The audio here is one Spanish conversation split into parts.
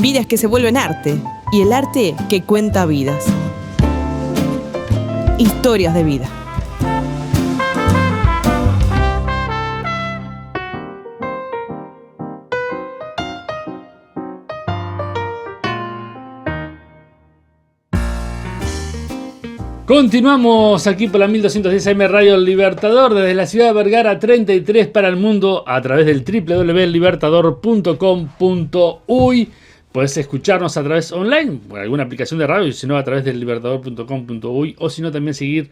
vidas que se vuelven arte y el arte que cuenta vidas. Historias de vida. Continuamos aquí por la 1210 AM Radio El Libertador, desde la ciudad de Vergara 33 para el mundo, a través del www.libertador.com.uy. Podés escucharnos a través online, por alguna aplicación de radio, si no a través del libertador.com.uy, o si no también seguir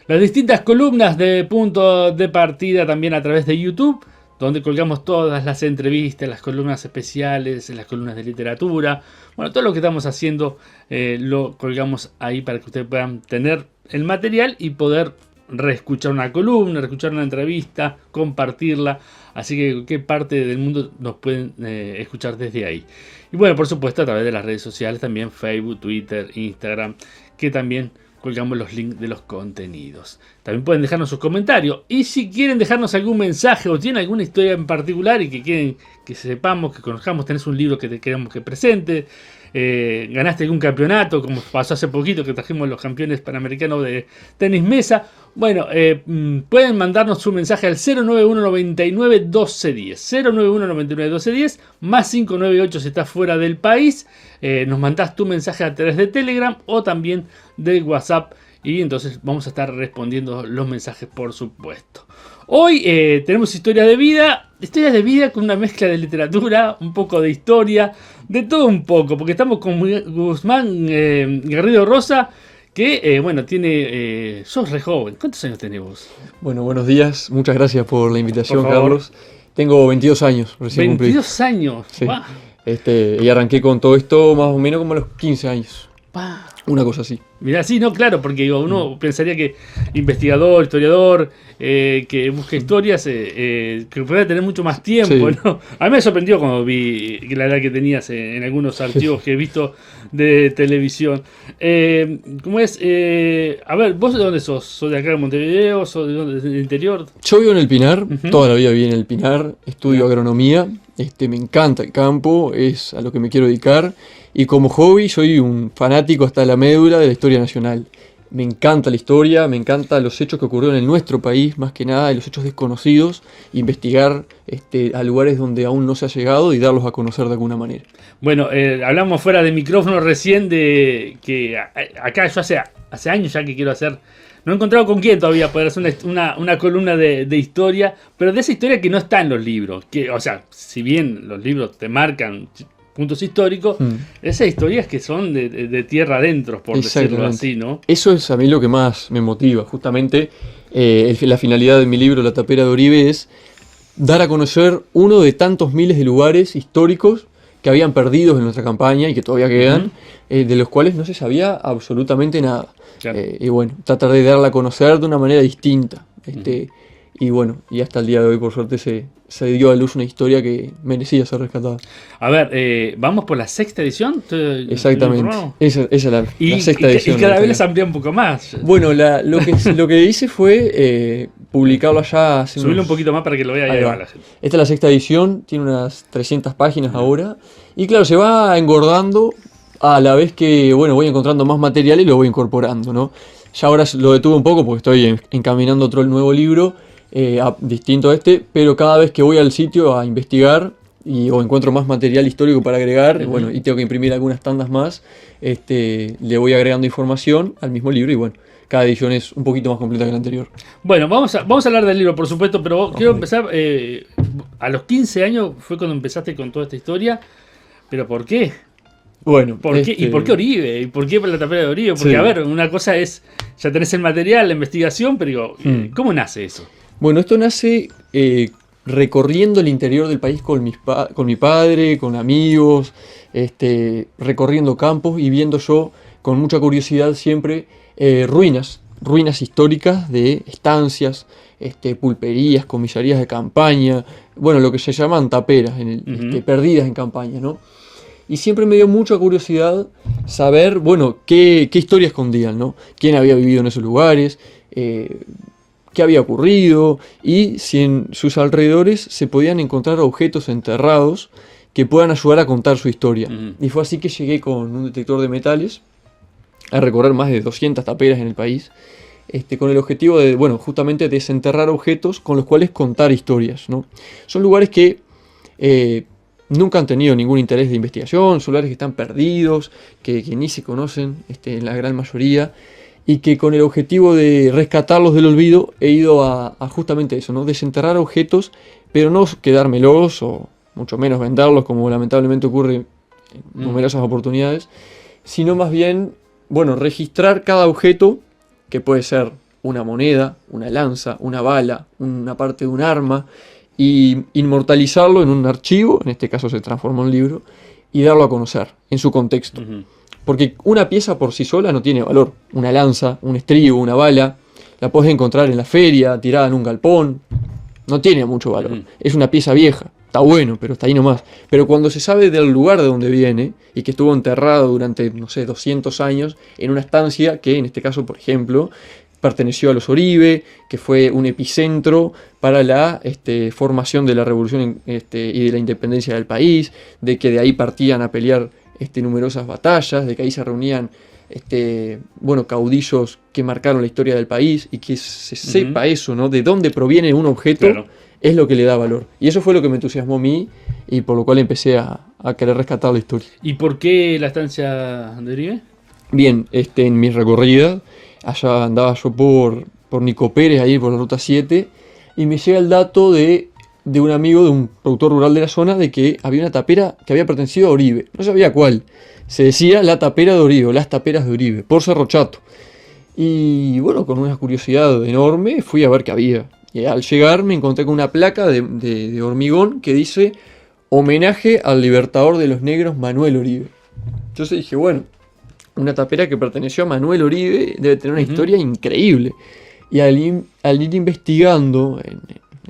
las distintas columnas de Punto de Partida también a través de YouTube, donde colgamos todas las entrevistas, las columnas especiales, las columnas de literatura. Bueno, todo lo que estamos haciendo lo colgamos ahí para que ustedes puedan tener el material y poder reescuchar una columna, reescuchar una entrevista, compartirla. Así que qué parte del mundo nos pueden escuchar desde ahí. Y bueno, por supuesto a través de las redes sociales también, Facebook, Twitter, Instagram, que también colgamos los links de los contenidos. También pueden dejarnos sus comentarios. Y si quieren dejarnos algún mensaje o tienen alguna historia en particular y que quieren que sepamos, que conozcamos, tenés un libro que te queremos que presente, ganaste algún campeonato, como pasó hace poquito que trajimos los campeones panamericanos de tenis mesa, bueno, pueden mandarnos su mensaje al 091 99 1210, 091 99 1210, más 598 si estás fuera del país. Nos mandás tu mensaje a través de Telegram o también de WhatsApp, y entonces vamos a estar respondiendo los mensajes, por supuesto. Hoy tenemos historias de vida con una mezcla de literatura, un poco de historia, de todo un poco, porque estamos con Guzmán Garrido Rosa, que bueno, sos re joven. ¿Cuántos años tenés vos? Bueno, buenos días, muchas gracias por la invitación, Carlos. Tengo 22 años, recién cumplí. 22 años, sí. Wow. Y arranqué con todo esto más o menos como a los 15 años. Una cosa así. Mirá, sí, no, claro, porque uno pensaría que investigador, historiador, que busca historias, que puede tener mucho más tiempo, sí, ¿no? A mí me sorprendió cuando vi la edad que tenías en algunos archivos que he visto de televisión. ¿Cómo es? A ver, ¿vos de dónde sos? ¿Sos de acá de Montevideo? ¿Sos de dónde? ¿Del interior? Yo vivo en el Pinar, toda la vida viví en el Pinar, estudio agronomía, me encanta el campo, es a lo que me quiero dedicar. Y como hobby soy un fanático hasta la médula de la historia nacional. Me encanta la historia, me encantan los hechos que ocurrieron en nuestro país, más que nada, y los hechos desconocidos, investigar a lugares donde aún no se ha llegado y darlos a conocer de alguna manera. Bueno, hablamos fuera de micrófono recién de que acá yo hace años ya que quiero hacer, no he encontrado con quién todavía poder hacer una columna de historia, pero de esa historia que no está en los libros, que, o sea, si bien los libros te marcan puntos históricos, esas historias que son de tierra adentro, por decirlo así, ¿no? Eso es a mí lo que más me motiva, justamente la finalidad de mi libro La Tapera de Oribe es dar a conocer uno de tantos miles de lugares históricos que habían perdidos en nuestra campaña y que todavía quedan, de los cuales no se sabía absolutamente nada. Claro. Y bueno, tratar de darla a conocer de una manera distinta. Y bueno, y hasta el día de hoy, por suerte, se dio a luz una historia que merecía ser rescatada. A ver, ¿vamos por la sexta edición? Exactamente, esa es la sexta edición. Y cada vez les amplía un poco más. Bueno, lo que hice fue publicarlo allá hace Subirlo un poquito más para que lo vea ya la gente. Esta es la sexta edición, tiene unas 300 páginas ahora. Y claro, se va engordando a la vez que voy encontrando más material y lo voy incorporando, ¿no? Ya ahora lo detuve un poco porque estoy encaminando otro nuevo libro, distinto a pero cada vez que voy al sitio a investigar o encuentro más material histórico para agregar, y tengo que imprimir algunas tandas más, le voy agregando información al mismo libro y cada edición es un poquito más completa que la anterior. Bueno, vamos a hablar del libro, por supuesto, pero quiero empezar, a los 15 años fue cuando empezaste con toda esta historia, pero ¿por qué? Bueno, ¿Por qué? ¿Y por qué Oribe? ¿Y por qué la Tapera de Oribe? Porque, a ver, una cosa es, ya tenés el material, la investigación, pero digo, ¿cómo nace eso? Bueno, esto nace recorriendo el interior del país con mi padre, con amigos, recorriendo campos y viendo yo con mucha curiosidad siempre ruinas históricas de estancias, pulperías, comisarías de campaña, lo que se llaman taperas, perdidas en campaña, ¿no? Y siempre me dio mucha curiosidad saber, qué historia escondían, ¿no? Quién había vivido en esos lugares, qué había ocurrido y si en sus alrededores se podían encontrar objetos enterrados que puedan ayudar a contar su historia. Ujú. Y fue así que llegué con un detector de metales a recorrer más de 200 taperas en el país, con el objetivo de, bueno, justamente desenterrar objetos con los cuales contar historias, ¿no? Son lugares que nunca han tenido ningún interés de investigación, son lugares que están perdidos, que ni se conocen en la gran mayoría, y que con el objetivo de rescatarlos del olvido he ido a justamente eso, ¿no? Desenterrar objetos, pero no quedármelos o mucho menos venderlos, como lamentablemente ocurre en numerosas oportunidades, sino más bien, bueno, registrar cada objeto, que puede ser una moneda, una lanza, una bala, una parte de un arma, y inmortalizarlo en un archivo, en este caso se transforma en un libro, y darlo a conocer en su contexto. Ujú. Porque una pieza por sí sola no tiene valor. Una lanza, un estribo, una bala, la puedes encontrar en la feria, tirada en un galpón, no tiene mucho valor. Ujú. Es una pieza vieja, está bueno, pero está ahí nomás. Pero cuando se sabe del lugar de donde viene y que estuvo enterrado durante, no sé, 200 años en una estancia que, en este caso, por ejemplo, perteneció a los Oribe, que fue un epicentro para la formación de la revolución y de la independencia del país, de que de ahí partían a pelear numerosas batallas, de que ahí se reunían bueno, caudillos que marcaron la historia del país, y que se sepa eso, ¿no? De dónde proviene un objeto, Claro. es lo que le da valor. Y eso fue lo que me entusiasmó a mí, y por lo cual empecé a querer rescatar la historia. ¿Y por qué la estancia de Oribe? Bien, en mi recorrida, allá andaba yo por Nico Pérez, ahí por la ruta 7, y me llega el dato de un amigo, de un productor rural de la zona, de que había una tapera que había pertenecido a Oribe. No sabía cuál. Se decía la tapera de Oribe, o las taperas de Oribe, por Cerro Chato. Y bueno, con una curiosidad enorme, fui a ver qué había. Y al llegar me encontré con una placa de hormigón que dice: homenaje al libertador de los negros Manuel Oribe. Entonces dije, bueno, una tapera que perteneció a Manuel Oribe debe tener una historia increíble. Y al ir investigando en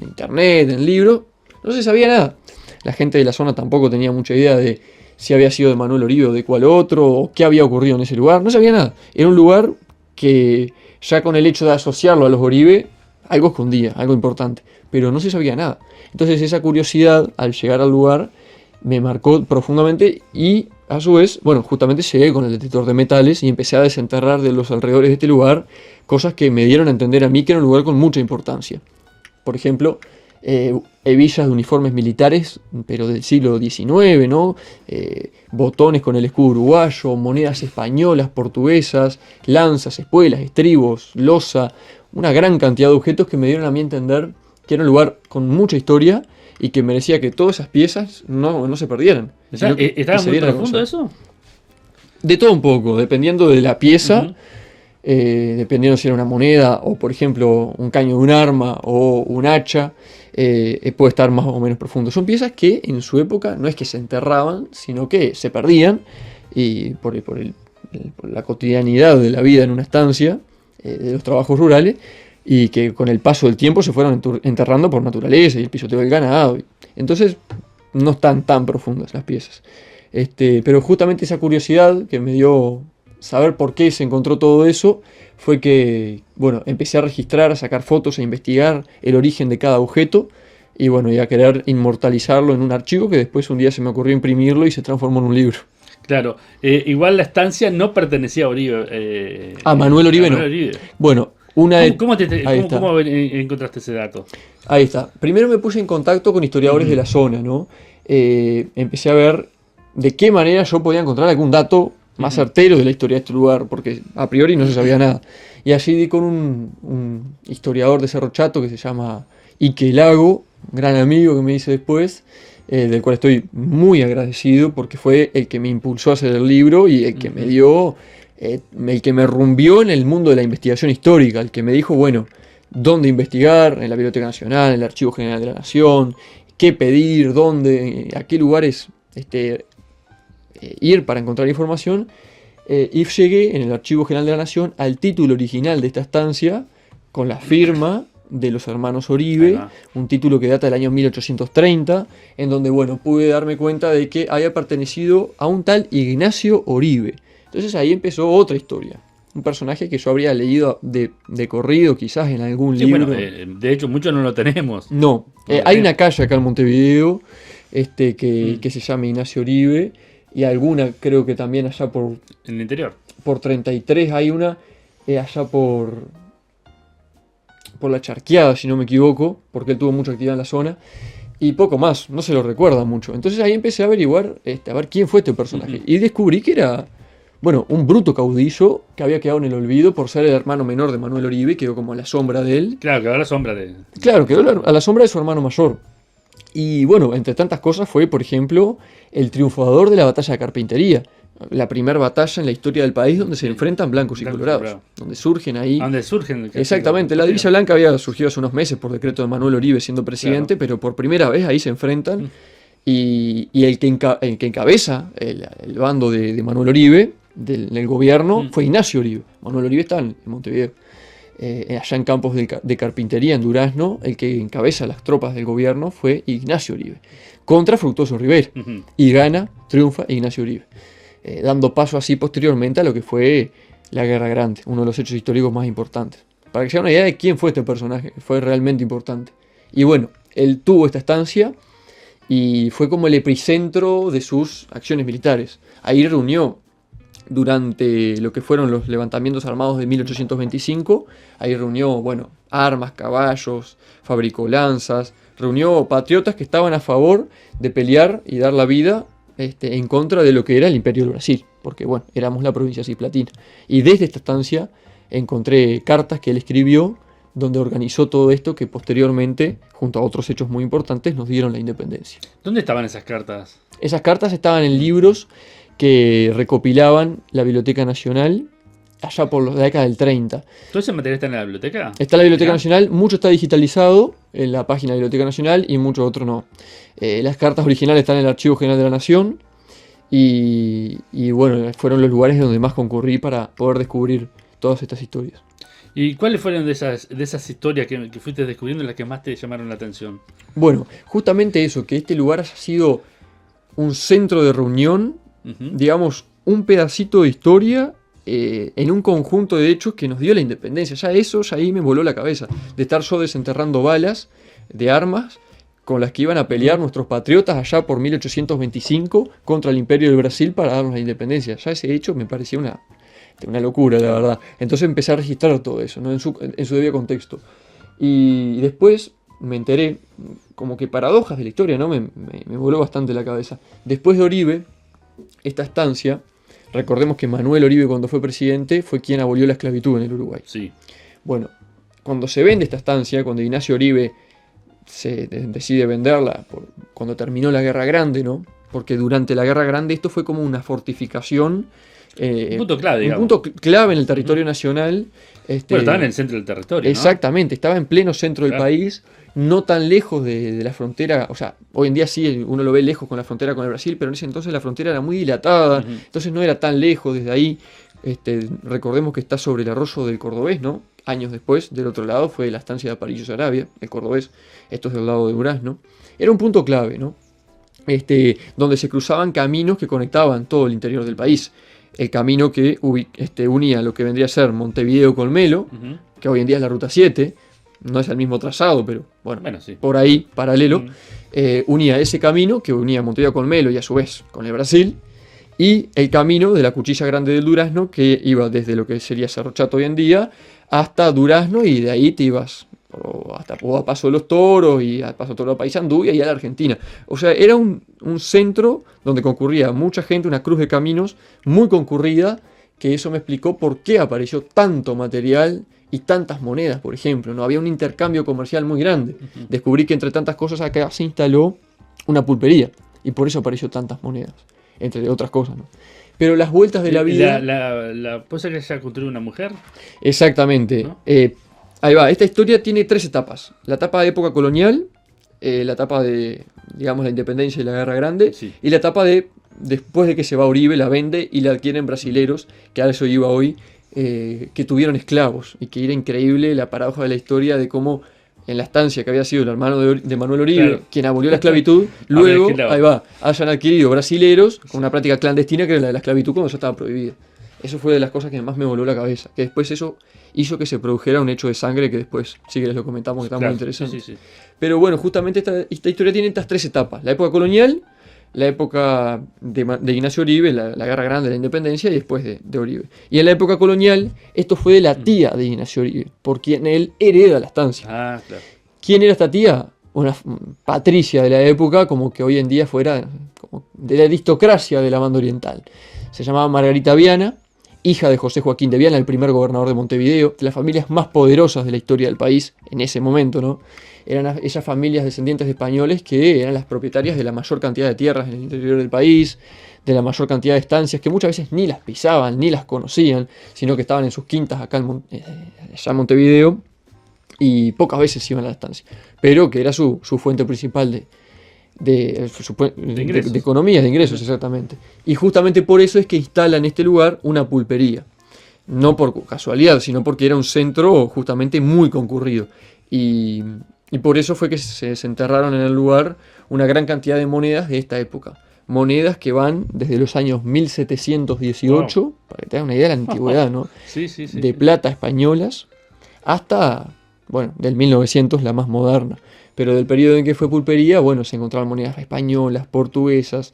internet, en libros, no se sabía nada. La gente de la zona tampoco tenía mucha idea de si había sido de Manuel Oribe o de cuál otro, o qué había ocurrido en ese lugar. No sabía nada. Era un lugar que ya con el hecho de asociarlo a los Oribe, algo escondía, algo importante, pero no se sabía nada. Entonces esa curiosidad al llegar al lugar me marcó profundamente, y a su vez, bueno, justamente llegué con el detector de metales y empecé a desenterrar de los alrededores de este lugar cosas que me dieron a entender a mí que era un lugar con mucha importancia. Por ejemplo, hebillas de uniformes militares, pero del siglo XIX, ¿no? Botones con el escudo uruguayo, monedas españolas, portuguesas, lanzas, espuelas, estribos, loza, una gran cantidad de objetos que me dieron a mí a entender que era un lugar con mucha historia y que merecía que todas esas piezas no se perdieran. Sino que ¿Estaba se muy dieran a profundo conocer. eso? De todo un poco, dependiendo de la pieza. Ujú. Dependiendo si era una moneda o, por ejemplo, un caño de un arma o un hacha, puede estar más o menos profundo. Son piezas que en su época no es que se enterraban, sino que se perdían, y por la cotidianidad de la vida en una estancia, de los trabajos rurales, y que con el paso del tiempo se fueron enterrando por naturaleza y el pisoteo del ganado. Entonces no están tan profundas las piezas. Pero justamente esa curiosidad que me dio saber por qué se encontró todo eso fue que, bueno, empecé a registrar, a sacar fotos, a investigar el origen de cada objeto, y bueno, y a querer inmortalizarlo en un archivo que después un día se me ocurrió imprimirlo y se transformó en un libro. Claro. Igual la estancia no pertenecía a Oribe. A Manuel Oribe no. Bueno, una de... ¿Cómo Ahí está. cómo encontraste ese dato? Ahí está. Primero me puse en contacto con historiadores de la zona, ¿no? Empecé a ver de qué manera yo podía encontrar algún dato más certero de la historia de este lugar, porque a priori no se sabía nada. Y allí di con un historiador de Cerro Chato que se llama Ike Lago, un gran amigo que me hice después, del cual estoy muy agradecido, porque fue el que me impulsó a hacer el libro y el que me dio, el que me rumbió en el mundo de la investigación histórica, el que me dijo, bueno, dónde investigar, en la Biblioteca Nacional, en el Archivo General de la Nación, qué pedir, dónde, a qué lugares ir para encontrar información. Y llegué en el Archivo General de la Nación al título original de esta estancia, con la firma de los hermanos Oribe, un título que data del año 1830, en donde, bueno, pude darme cuenta de que había pertenecido a un tal Ignacio Oribe. Entonces ahí empezó otra historia. Un personaje que yo habría leído de corrido, quizás en algún libro. Bueno, de hecho, muchos no lo tenemos. No, hay una calle acá en Montevideo, que se llama Ignacio Uribe, y alguna creo que también allá En el interior. por 33 hay una, allá por la Charqueada, si no me equivoco, porque él tuvo mucha actividad en la zona, y poco más, no se lo recuerda mucho. Entonces ahí empecé a averiguar, a ver quién fue este personaje, y descubrí que era, bueno, un bruto caudillo que había quedado en el olvido por ser el hermano menor de Manuel Uribe, quedó como a la sombra de él. Claro, que va a la sombra de... Claro, quedó a la sombra de su hermano mayor. Y bueno, entre tantas cosas fue, por ejemplo, el triunfador de la batalla de Carpintería, la primera batalla en la historia del país donde se enfrentan blancos y Blancos y colorados, colorados. donde surgen ahí... ¿A dónde surgen? Exactamente, la Villa Blanca había surgido hace unos meses por decreto de Manuel Uribe siendo presidente, pero por primera vez ahí se enfrentan, y el que encabeza el bando de Manuel Uribe, del gobierno, fue Ignacio Uribe. Manuel Uribe está en Montevideo. Allá en Campos de Carpintería, en Durazno, el que encabeza las tropas del gobierno fue Ignacio Uribe, contra Fructuoso Rivera, y gana, triunfa Ignacio Uribe, dando paso así posteriormente a lo que fue la Guerra Grande, uno de los hechos históricos más importantes. Para que se hagan una idea de quién fue este personaje, fue realmente importante. Y bueno, él tuvo esta estancia y fue como el epicentro de sus acciones militares. Ahí reunió durante lo que fueron los levantamientos armados de 1825, ahí reunió, bueno, armas, caballos, fabricó lanzas, reunió patriotas que estaban a favor de pelear y dar la vida en contra de lo que era el Imperio del Brasil, porque bueno, éramos la provincia cisplatina. Y desde esta estancia encontré cartas que él escribió, donde organizó todo esto que posteriormente, junto a otros hechos muy importantes, nos dieron la independencia. ¿Dónde estaban esas cartas? Esas cartas estaban en libros que recopilaban la Biblioteca Nacional allá por la década del 30. ¿Todo ese material está en la biblioteca? Está en la Biblioteca Mirá. Nacional, mucho está digitalizado en la página de la Biblioteca Nacional y mucho otro no. Las cartas originales están en el Archivo General de la Nación y bueno, fueron los lugares donde más concurrí para poder descubrir todas estas historias. ¿Y cuáles fueron de esas historias que fuiste descubriendo las que más te llamaron la atención? Bueno, justamente eso, que este lugar haya sido un centro de reunión, digamos, un pedacito de historia en un conjunto de hechos que nos dio la independencia. Ya ahí me voló la cabeza, de estar yo desenterrando balas de armas con las que iban a pelear nuestros patriotas allá por 1825 contra el Imperio del Brasil para darnos la independencia. Ya ese hecho me parecía una locura, la verdad. Entonces empecé a registrar todo eso, ¿no? en su debido contexto. Y después me enteré, como que paradojas de la historia, ¿no? Me voló bastante la cabeza. Después de Uribe, esta estancia, recordemos que Manuel Uribe, cuando fue presidente, fue quien abolió la esclavitud en el Uruguay. Sí. Bueno, cuando se vende esta estancia, cuando Ignacio Uribe se decide venderla, cuando terminó la Guerra Grande, ¿no? Porque durante la Guerra Grande esto fue como una fortificación. Un punto clave, digamos. Un punto clave en el territorio nacional. Bueno, estaba en el centro del territorio, ¿no? Exactamente, estaba en pleno centro del Claro. país, no tan lejos de la frontera. O sea, hoy en día sí uno lo ve lejos con la frontera con el Brasil, pero en ese entonces la frontera era muy dilatada, entonces no era tan lejos desde ahí. Recordemos que está sobre el arroyo del Cordobés, ¿no? Años después, del otro lado, fue la estancia de Aparicio Saravia, el Cordobés, esto es del lado de Durazno. Era un punto clave, ¿no? Donde se cruzaban caminos que conectaban todo el interior del país. El camino que unía lo que vendría a ser Montevideo con Melo, que hoy en día es la Ruta 7, no es el mismo trazado, pero bueno sí. por ahí, paralelo, unía ese camino que unía Montevideo con Melo y a su vez con el Brasil, y el camino de la Cuchilla Grande del Durazno, que iba desde lo que sería Cerro Chato hoy en día hasta Durazno, y de ahí te ibas hasta a Paso de los Toros y a Paso de Toro de Paysandú y ahí a la Argentina. O sea, era un centro donde concurría mucha gente, una cruz de caminos muy concurrida, que eso me explicó por qué apareció tanto material y tantas monedas, por ejemplo. ¿No? Había un intercambio comercial muy grande. Descubrí que entre tantas cosas acá se instaló una pulpería y por eso apareció tantas monedas, entre otras cosas, ¿no? Pero las vueltas de la vida... ¿Puede ser que haya construido una mujer? Exactamente. ¿No? Ahí va, esta historia tiene 3 etapas. La etapa de época colonial, la etapa de, digamos, la independencia y la Guerra Grande, Sí. y la etapa de después de que se va Uribe, la vende y la adquieren brasileros, que a eso iba hoy, que tuvieron esclavos, y que era increíble la paradoja de la historia de cómo en la estancia que había sido el hermano de Manuel Uribe, Claro. quien abolió la esclavitud, luego, esclavo. ahí va, hayan adquirido brasileros con una práctica clandestina que era la de la esclavitud cuando ya estaba prohibida. Eso fue de las cosas que más me voló la cabeza. Que después eso hizo que se produjera un hecho de sangre que después, si querés, lo comentamos, que está muy interesante. Sí. Pero bueno, justamente esta historia tiene estas 3 etapas. La época colonial, la época de Ignacio Uribe, la Guerra Grande de la Independencia, y después de Uribe. Y en la época colonial, esto fue de la tía de Ignacio Uribe, por quien él hereda la estancia. Ah, claro. ¿Quién era esta tía? Una patricia de la época, como que hoy en día fuera como de la aristocracia de la banda oriental. Se llamaba Margarita Viana, hija de José Joaquín de Viana, el primer gobernador de Montevideo, de las familias más poderosas de la historia del país en ese momento, ¿no? Eran esas familias descendientes de españoles que eran las propietarias de la mayor cantidad de tierras en el interior del país, de la mayor cantidad de estancias, que muchas veces ni las pisaban, ni las conocían, sino que estaban en sus quintas acá allá en Montevideo, y pocas veces iban a la estancia, pero que era su fuente principal de economía, de ingresos, exactamente. Y justamente por eso es que instala en este lugar una pulpería. No por casualidad, sino porque era un centro justamente muy concurrido. Y por eso fue que se enterraron en el lugar una gran cantidad de monedas de esta época. Monedas que van desde los años 1718, wow, para que te hagas una idea de la antigüedad, ¿no? Sí. De plata españolas, hasta, bueno, del 1900, la más moderna. Pero del periodo en que fue pulpería, bueno, se encontraban monedas españolas, portuguesas,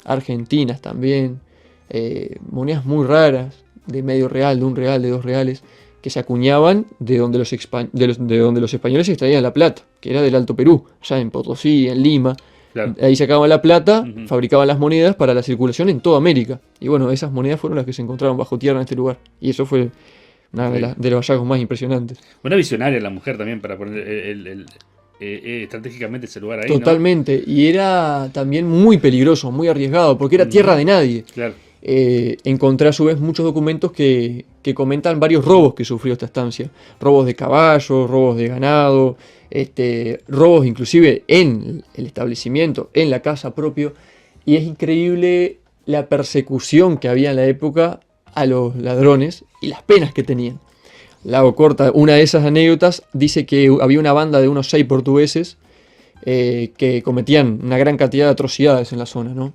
argentinas también, monedas muy raras, de medio real, de un real, de 2 reales, que se acuñaban de donde los españoles extraían la plata, que era del Alto Perú, allá en Potosí, en Lima. Claro. Ahí sacaban la plata, fabricaban las monedas para la circulación en toda América. Y bueno, esas monedas fueron las que se encontraron bajo tierra en este lugar. Y eso fue una de los hallazgos más impresionantes. Una visionaria la mujer también para poner estratégicamente ese lugar ahí. Totalmente, ¿no? Y era también muy peligroso, muy arriesgado, porque era tierra de nadie. Claro. Encontré a su vez muchos documentos que comentan varios robos que sufrió esta estancia. Robos de caballos, robos de ganado, robos inclusive en el establecimiento, en la casa propio. Y es increíble la persecución que había en la época a los ladrones y las penas que tenían. La hago corta, una de esas anécdotas dice que había una banda de unos 6 portugueses que cometían una gran cantidad de atrocidades en la zona, ¿no?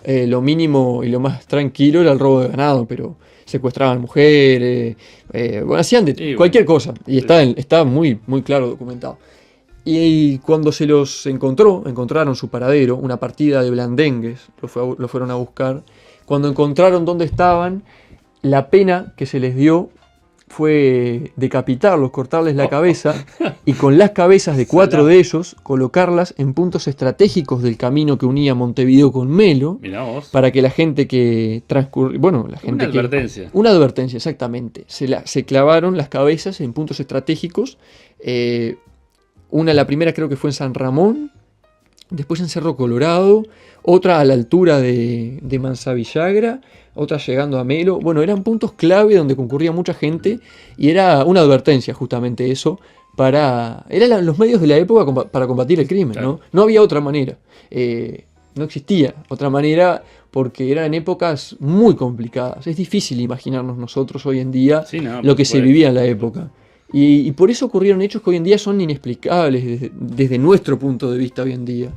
Lo mínimo y lo más tranquilo era el robo de ganado, pero secuestraban mujeres, bueno, hacían cualquier cosa, y está muy, muy claro documentado. Y cuando se los encontraron su paradero, una partida de blandengues, lo fueron a buscar. Cuando encontraron dónde estaban, la pena que se les dio fue decapitarlos, cortarles la cabeza y con las cabezas de 4 de ellos colocarlas en puntos estratégicos del camino que unía Montevideo con Melo, para que la gente que transcurría, bueno, la gente advertencia. Una advertencia, exactamente. Se clavaron las cabezas en puntos estratégicos. La primera creo que fue en San Ramón, después en Cerro Colorado, otra a la altura de Manzavillagra, otra llegando a Melo. Bueno, eran puntos clave donde concurría mucha gente y era una advertencia justamente eso. Eran los medios de la época para combatir el crimen, claro. No había otra manera. No existía otra manera porque eran épocas muy complicadas. Es difícil imaginarnos nosotros hoy en día lo que se vivía en la época. Y por eso ocurrieron hechos que hoy en día son inexplicables desde nuestro punto de vista hoy en día.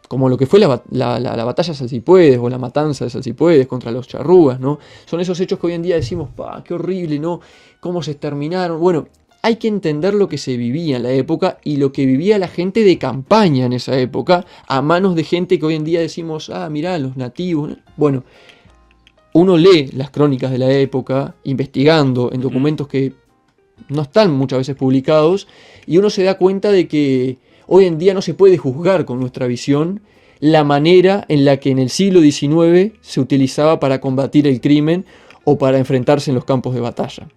Como lo que fue la batalla de Salsipuedes o la matanza de Salsipuedes contra los charrúas, ¿no? Son esos hechos que hoy en día decimos, qué horrible, ¿no? ¿Cómo se exterminaron? Bueno, hay que entender lo que se vivía en la época y lo que vivía la gente de campaña en esa época, a manos de gente que hoy en día decimos, mirá, los nativos, ¿no? Bueno, uno lee las crónicas de la época, investigando en documentos que no están muchas veces publicados, y uno se da cuenta de que hoy en día no se puede juzgar con nuestra visión la manera en la que en el siglo XIX se utilizaba para combatir el crimen o para enfrentarse en los campos de batalla.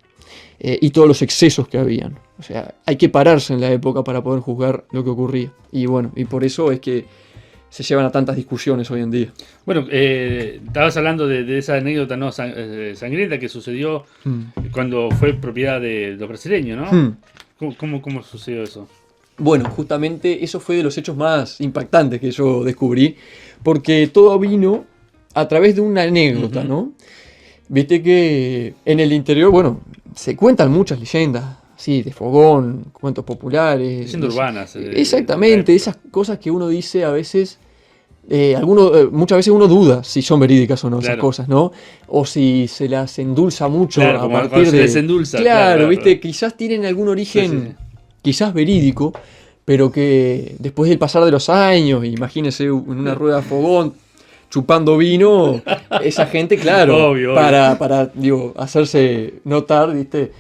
Y todos los excesos que habían. O sea, hay que pararse en la época para poder juzgar lo que ocurría. Y bueno, y por eso es que se llevan a tantas discusiones hoy en día. Bueno, estabas hablando de esa anécdota sangrienta que sucedió cuando fue propiedad de los brasileños, ¿no? ¿Cómo sucedió eso? Bueno, justamente eso fue de los hechos más impactantes que yo descubrí, porque todo vino a través de una anécdota, ¿no? Viste que en el interior, bueno, se cuentan muchas leyendas, sí, de fogón, cuentos populares. Leyendas urbanas. Exactamente, esas cosas que uno dice a veces, muchas veces uno duda si son verídicas o no esas Claro. cosas, ¿no? O si se las endulza mucho Claro, a como partir cuando se de... les endulza, Claro, claro, ¿viste? claro. Quizás tienen algún origen, Sí, sí. quizás verídico, pero que después del pasar de los años, imagínese en una rueda de fogón, chupando vino, esa gente, claro, Obvio, obvio. para digo, hacerse notar, ¿viste?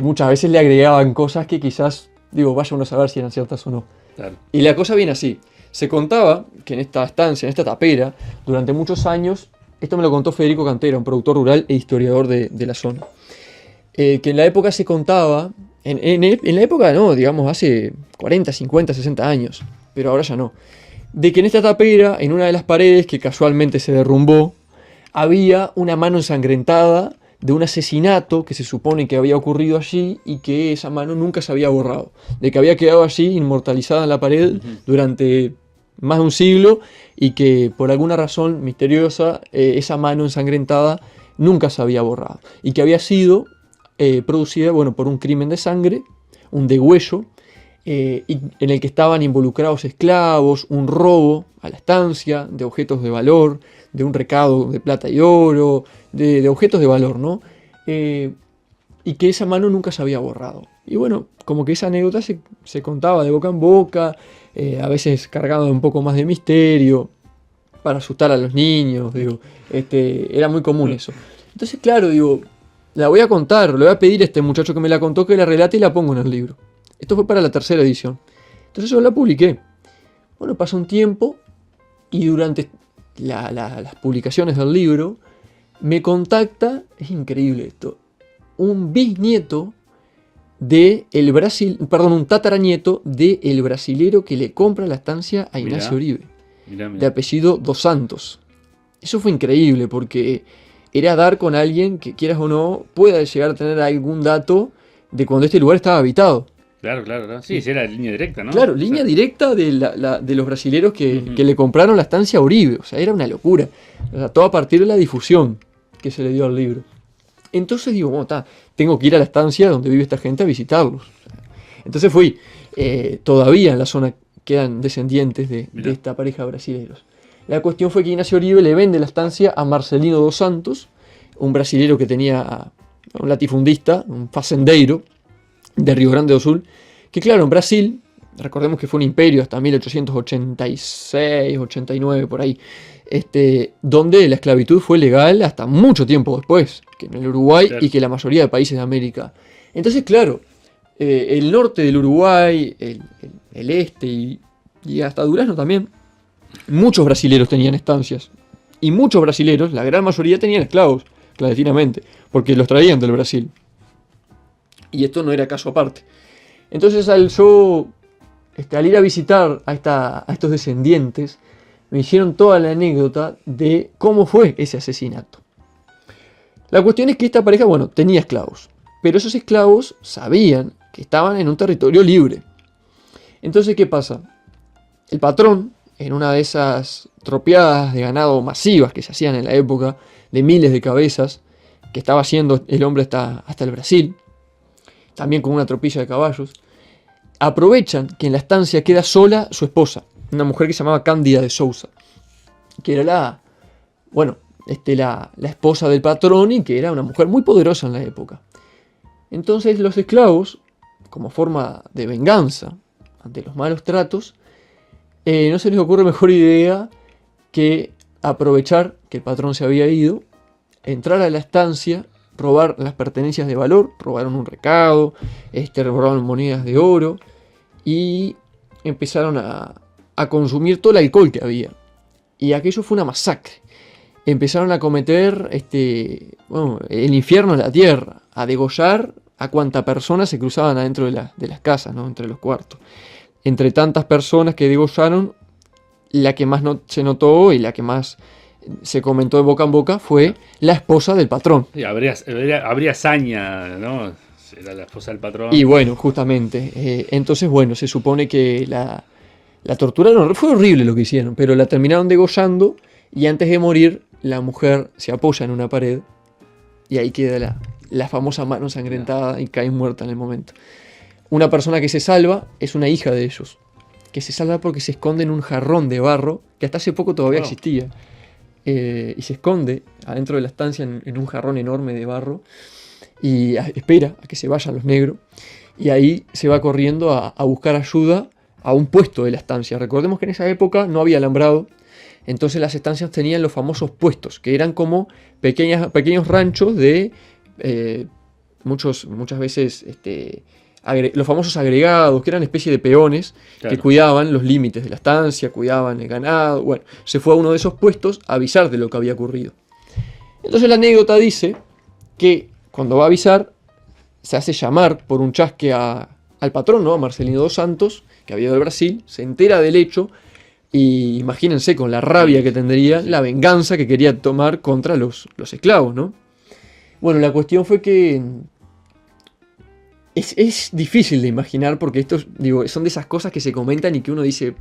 Muchas veces le agregaban cosas que quizás, digo, vaya uno a saber si eran ciertas o no. Claro. Y la cosa viene así. Se contaba que en esta estancia, en esta tapera, durante muchos años, esto me lo contó Federico Cantera, un productor rural e historiador de la zona, que en la época se contaba, en la época no, digamos hace 40, 50, 60 años, pero ahora ya no, de que en esta tapera, en una de las paredes que casualmente se derrumbó, había una mano ensangrentada de un asesinato que se supone que había ocurrido allí y que esa mano nunca se había borrado, de que había quedado allí inmortalizada en la pared durante más de un siglo y que por alguna razón misteriosa esa mano ensangrentada nunca se había borrado y que había sido producida, bueno, por un crimen de sangre, un degüello, y en el que estaban involucrados esclavos, un robo a la estancia de objetos de valor, de un recado de plata y oro, de objetos de valor, ¿no? Y que esa mano nunca se había borrado. Y bueno, como que esa anécdota se contaba de boca en boca, a veces cargado de un poco más de misterio, para asustar a los niños, digo, era muy común eso. Entonces, claro, digo, la voy a contar, le voy a pedir a este muchacho que me la contó que la relate y la pongo en el libro. Esto fue para la tercera edición. Entonces yo la publiqué. Bueno, pasó un tiempo y durante las publicaciones del libro me contacta, es increíble esto, un bisnieto de el Brasil, perdón, un tataranieto de el brasilero que le compra la estancia a Ignacio Uribe, Mirá. de apellido Dos Santos. Eso fue increíble porque era dar con alguien que, quieras o no, pueda llegar a tener algún dato de cuando este lugar estaba habitado. Claro. Sí, sí, era línea directa, ¿no? Claro, O sea, línea directa de los brasileros que, Ujú. que le compraron la estancia a Uribe. O sea, era una locura. O sea, todo a partir de la difusión que se le dio al libro. Entonces digo, bueno, tengo que ir a la estancia donde vive esta gente a visitarlos. Entonces fui. Todavía en la zona quedan descendientes de Mirá. esta pareja de brasileros. La cuestión fue que Ignacio Uribe le vende la estancia a Marcelino dos Santos, un brasilero que tenía un latifundista, un facendeiro de Rio Grande do Sul, que claro, en Brasil, recordemos que fue un imperio hasta 1886, 89, por ahí, donde la esclavitud fue legal hasta mucho tiempo después, que en el Uruguay Claro. y que la mayoría de países de América. Entonces, claro, el norte del Uruguay, el este y hasta Durazno también, muchos brasileros tenían estancias. Y muchos brasileros, la gran mayoría, tenían esclavos, clandestinamente, porque los traían del Brasil. Y esto no era caso aparte. Entonces al ir a visitar a estos descendientes, me hicieron toda la anécdota de cómo fue ese asesinato. La cuestión es que esta pareja, bueno, tenía esclavos. Pero esos esclavos sabían que estaban en un territorio libre. Entonces, ¿qué pasa? El patrón, en una de esas tropeadas de ganado masivas que se hacían en la época, de miles de cabezas, que estaba haciendo el hombre hasta el Brasil, también con una tropilla de caballos, aprovechan que en la estancia queda sola su esposa, una mujer que se llamaba Cándida de Souza, que era la esposa del patrón y que era una mujer muy poderosa en la época. Entonces los esclavos, como forma de venganza ante los malos tratos, no se les ocurre mejor idea que aprovechar que el patrón se había ido, entrar a la estancia, robar las pertenencias de valor, robaron un recado, robaron monedas de oro y empezaron a consumir todo el alcohol que había. Y aquello fue una masacre. Empezaron a cometer el infierno en la tierra, a degollar a cuanta persona se cruzaban adentro de las casas, ¿no? Entre los cuartos. Entre tantas personas que degollaron, la que más se notó y la que más se comentó de boca en boca fue la esposa del patrón. Sí, habría hazaña, ¿no? Era la esposa del patrón. Y bueno, justamente, entonces bueno, se supone que la tortura fue horrible lo que hicieron, pero la terminaron degollando y antes de morir la mujer se apoya en una pared y ahí queda la famosa mano ensangrentada y cae muerta en el momento. Una persona que se salva es una hija de ellos, que se salva porque se esconde en un jarrón de barro que hasta hace poco todavía Wow. existía. Y se esconde adentro de la estancia en un jarrón enorme de barro y espera a que se vayan los negros. Y ahí se va corriendo a buscar ayuda a un puesto de la estancia. Recordemos que en esa época no había alambrado, entonces las estancias tenían los famosos puestos, que eran como pequeños ranchos de muchas veces los famosos agregados, que eran especie de peones Claro. que cuidaban los límites de la estancia, cuidaban el ganado. Bueno, se fue a uno de esos puestos a avisar de lo que había ocurrido. Entonces la anécdota dice que cuando va a avisar, se hace llamar por un chasque al patrón, ¿no? A Marcelino dos Santos, que había ido al Brasil, se entera del hecho y imagínense con la rabia que tendría, la venganza que quería tomar contra los esclavos, ¿no? Bueno, la cuestión fue que es difícil de imaginar porque son de esas cosas que se comentan y que uno dice,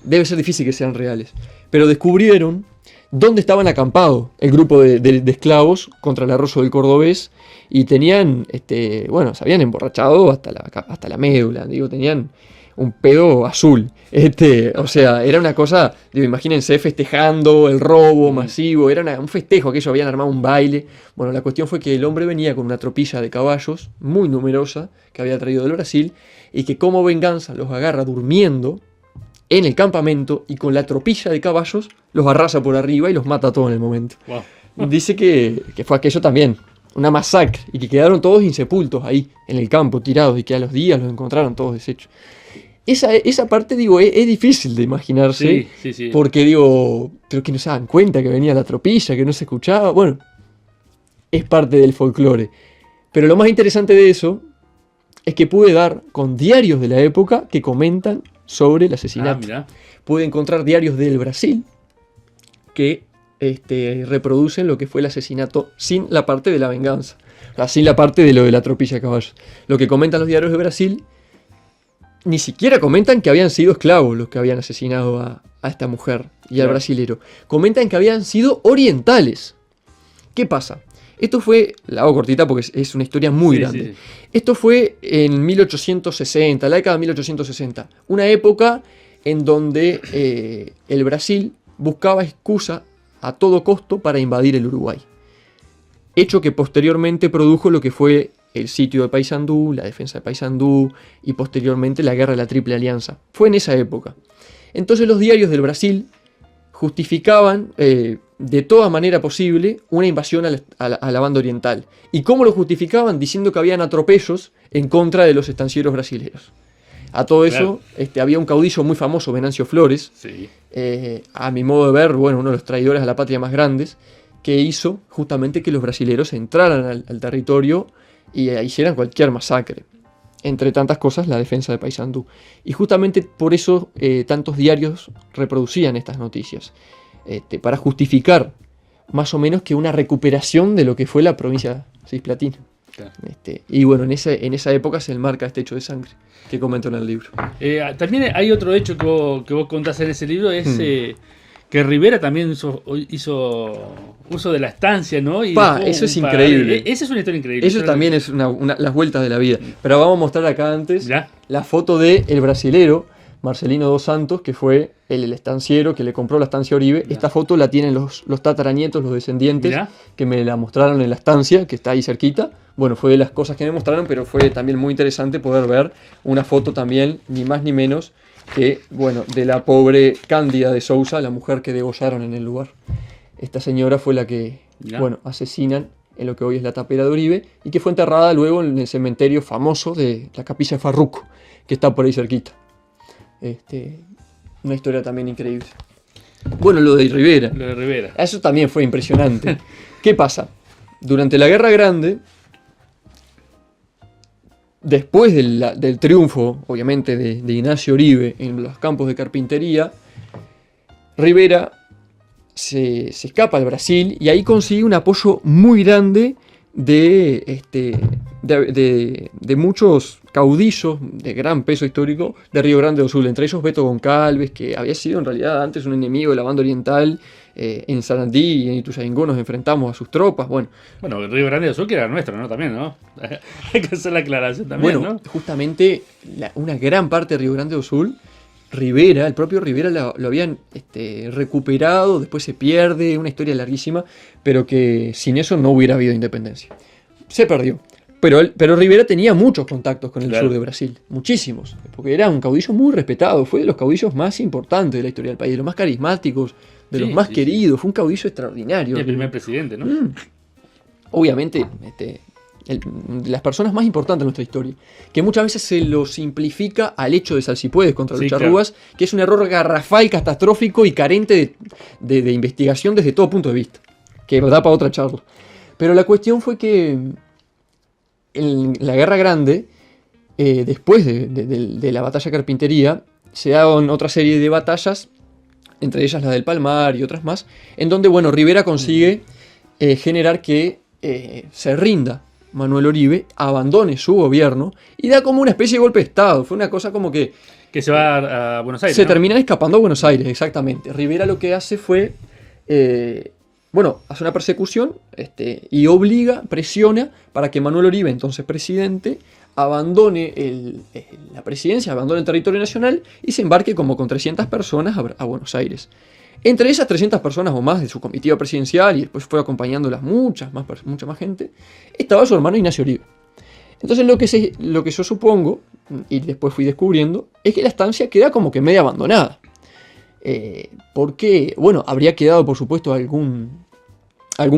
debe ser difícil que sean reales. Pero descubrieron dónde estaban acampados el grupo de esclavos contra el arroyo del Cordobés y tenían, se habían emborrachado hasta la médula, tenían un pedo azul. O sea, era una cosa, imagínense festejando el robo masivo, era un festejo, aquello, habían armado un baile. Bueno, la cuestión fue que el hombre venía con una tropilla de caballos muy numerosa que había traído del Brasil y que como venganza los agarra durmiendo en el campamento y con la tropilla de caballos los arrasa por arriba y los mata a todos en el momento. Wow. Dice que fue aquello también, una masacre, y que quedaron todos insepultos ahí, en el campo, tirados, y que a los días los encontraron todos deshechos. Esa parte, es difícil de imaginarse, Sí. porque, pero que no se dan cuenta que venía la tropilla, que no se escuchaba, bueno, es parte del folclore. Pero lo más interesante de eso es que pude dar con diarios de la época que comentan sobre el asesinato. Mirá. Pude encontrar diarios del Brasil que reproducen lo que fue el asesinato sin la parte de la venganza, o sea, sin la parte de lo de la tropilla de caballos. Lo que comentan los diarios de Brasil, ni siquiera comentan que habían sido esclavos los que habían asesinado a esta mujer y al Claro. brasilero. Comentan que habían sido orientales. ¿Qué pasa? Esto fue, la hago cortita porque es una historia muy grande. Sí. Esto fue en 1860, la década de 1860. Una época en donde el Brasil buscaba excusa a todo costo para invadir el Uruguay. Hecho que posteriormente produjo lo que fue el sitio de Paysandú, la defensa de Paysandú y posteriormente la guerra de la Triple Alianza. Fue en esa época. Entonces los diarios del Brasil justificaban de toda manera posible una invasión a la banda oriental. ¿Y cómo lo justificaban? Diciendo que habían atropellos en contra de los estancieros brasileños. A todo eso, había un caudillo muy famoso, Venancio Flores, Sí. a mi modo de ver, uno de los traidores a la patria más grandes, que hizo justamente que los brasileros entraran al territorio y hicieran cualquier masacre. Entre tantas cosas, la defensa de Paysandú. Y justamente por eso tantos diarios reproducían estas noticias, para justificar más o menos que una recuperación de lo que fue la provincia cisplatina. Claro. Y bueno, en esa época se enmarca este hecho de sangre que comento en el libro. También hay otro hecho que vos contás en ese libro, es que Rivera también hizo uso de la estancia, ¿no? Y dejó Eso es un increíble. Esa es una historia increíble. Eso también es las vueltas de la vida. Pero vamos a mostrar acá antes ¿Ya? la foto de el brasilero Marcelino dos Santos, que fue el estanciero que le compró la estancia Oribe. Ya. Esta foto la tienen los tataranietos, los descendientes, Mirá. que me la mostraron en la estancia, que está ahí cerquita. Bueno, fue de las cosas que me mostraron, pero fue también muy interesante poder ver una foto también, ni más ni menos, que, de la pobre Cándida de Sousa, la mujer que degollaron en el lugar. Esta señora fue la que, Ya. asesinan en lo que hoy es la tapera de Oribe, y que fue enterrada luego en el cementerio famoso de la Capilla de Farruco, que está por ahí cerquita. Una historia también increíble. Bueno, lo de Rivera. Lo de Rivera. Eso también fue impresionante. ¿Qué pasa? Durante la Guerra Grande, después del triunfo, obviamente, de Ignacio Oribe en los campos de carpintería, Rivera se escapa al Brasil y ahí consigue un apoyo muy grande de muchos caudillos de gran peso histórico de Río Grande do Sul, entre ellos Beto Goncalves, que había sido en realidad antes un enemigo de la banda oriental. En Sarandí y en Ituzaingó nos enfrentamos a sus tropas. Bueno, Río Grande do Sul que era nuestro, ¿no? También, ¿no? Hay que hacer la aclaración también, ¿no? justamente una gran parte de Río Grande do Sul Rivera, el propio Rivera lo habían recuperado, después se pierde, una historia larguísima, pero que sin eso no hubiera habido independencia. Se perdió. Pero Rivera tenía muchos contactos con el sur de Brasil, muchísimos, porque era un caudillo muy respetado, fue de los caudillos más importantes de la historia del país, de los más carismáticos, de los más queridos, fue un caudillo extraordinario. El primer presidente, ¿no? Obviamente, de las personas más importantes de nuestra historia, que muchas veces se lo simplifica al hecho de Salsipuedes contra los charrúas, que es un error garrafal, catastrófico y carente de investigación desde todo punto de vista, que da para otra charla. Pero la cuestión fue que en la Guerra Grande, después de la batalla de Carpintería, se daban otra serie de batallas, entre ellas la del Palmar y otras más, en donde, bueno, Rivera consigue generar que se rinda Manuel Oribe, abandone su gobierno y da como una especie de golpe de Estado. Fue una cosa como que se va a Buenos Aires. Se terminan escapando a Buenos Aires, exactamente. Rivera lo que hace fue, hace una persecución y presiona para que Manuel Oribe, entonces presidente, abandone la presidencia, abandone el territorio nacional y se embarque como con 300 personas a Buenos Aires. Entre esas 300 personas o más de su comitiva presidencial, y después fue acompañándolas mucha más gente, estaba su hermano Ignacio Oribe. Entonces lo que yo supongo, y después fui descubriendo, es que la estancia queda como que media abandonada. Porque, bueno, habría quedado por supuesto algún